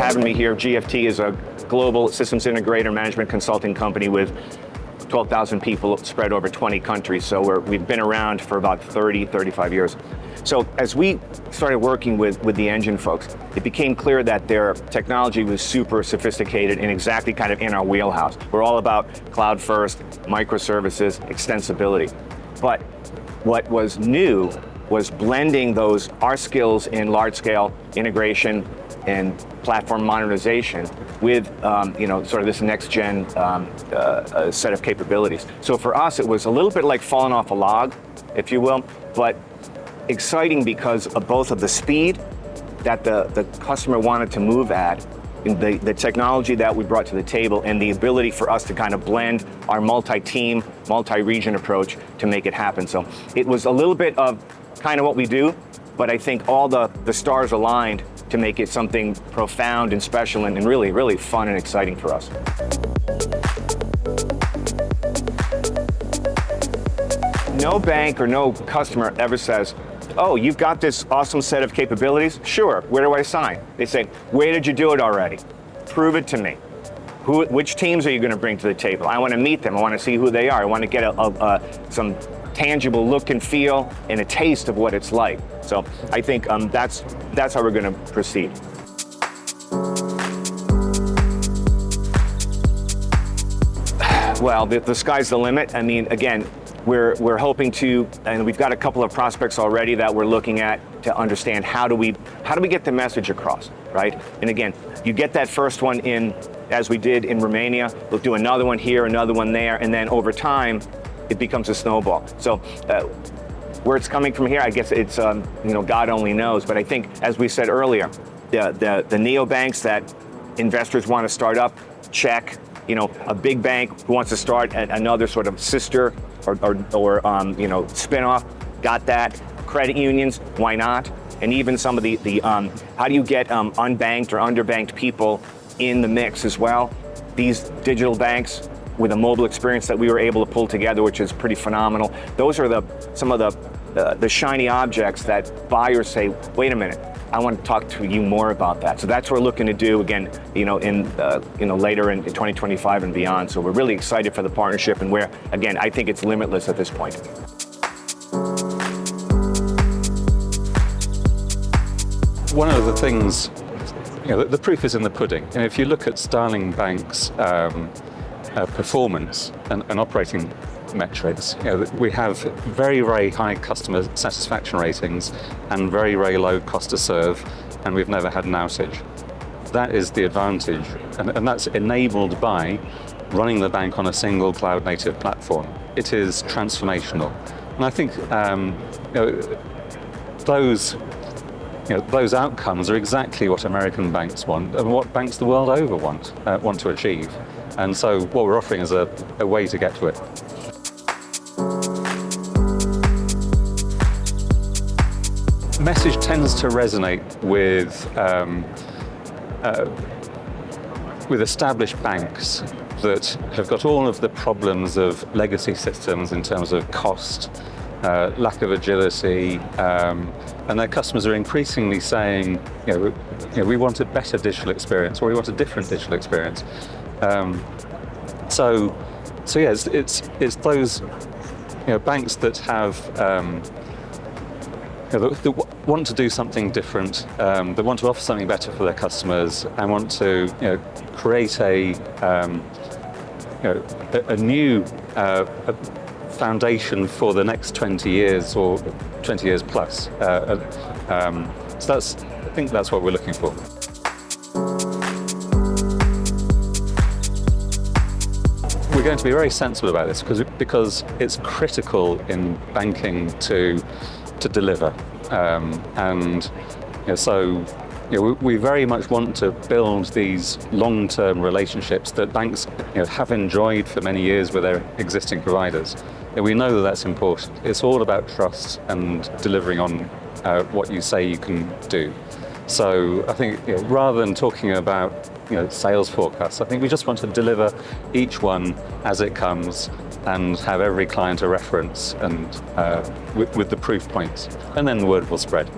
having me here. GFT is a global systems integrator management consulting company with 12,000 people spread over 20 countries. So we've been around for about 35 years. So as we started working with the Engine folks, it became clear that their technology was super sophisticated and exactly kind of in our wheelhouse. We're all about cloud first, microservices, extensibility. But what was new was blending our skills in large scale integration and platform modernization with sort of this next gen set of capabilities. So for us, it was a little bit like falling off a log, if you will, but exciting because of both of the speed that the customer wanted to move at, the technology that we brought to the table, and the ability for us to kind of blend our multi-team, multi-region approach to make it happen. So it was a little bit of kind of what we do, but I think all the stars aligned to make it something profound and special and really, really fun and exciting for us. No bank or no customer ever says, oh, you've got this awesome set of capabilities? Sure, where do I sign? They say, where did you do it already? Prove it to me. Which teams are you going to bring to the table? I want to meet them. I want to see who they are. I want to get some tangible look and feel and a taste of what it's like. So I think that's how we're going to proceed. Well, the sky's the limit. I mean, again, we're hoping to, and we've got a couple of prospects already that we're looking at to understand how do we get the message across, right? And again, you get that first one in, as we did in Romania, we'll do another one here, another one there, and then over time, it becomes a snowball. So where it's coming from here, I guess it's, God only knows, but I think, as we said earlier, the neobanks that investors want to start up, check. A big bank who wants to start another sort of sister or spin-off, got that. Credit unions, why not? And even some of the how do you get unbanked or underbanked people in the mix as well? These digital banks with a mobile experience that we were able to pull together, which is pretty phenomenal. Those are some of the shiny objects that buyers say, wait a minute, I want to talk to you more about that. So that's what we're looking to do again, later in 2025 and beyond. So we're really excited for the partnership, and where, again, I think it's limitless at this point. One of the things, the proof is in the pudding. And if you look at Starling Bank's performance and operating metrics, we have very, very high customer satisfaction ratings and very, very low cost to serve, and we've never had an outage. That is the advantage, and that's enabled by running the bank on a single cloud-native platform. It is transformational, and I think those outcomes are exactly what American banks want and what banks the world over want to achieve. And so what we're offering is a way to get to it. Message tends to resonate with established banks that have got all of the problems of legacy systems in terms of cost, lack of agility, and their customers are increasingly saying, we want a better digital experience, or we want a different digital experience. It's those banks that have that want to do something different, that want to offer something better for their customers, and want to create a new foundation for the next 20 years or 20 years plus. So I think that's what we're looking for. We're going to be very sensible about this because it's critical in banking to deliver, we very much want to build these long-term relationships that banks have enjoyed for many years with their existing providers. And we know that that's important. It's all about trust and delivering on what you say you can do. So I think rather than talking about sales forecasts, I think we just want to deliver each one as it comes and have every client a reference and with the proof points, and then the word will spread.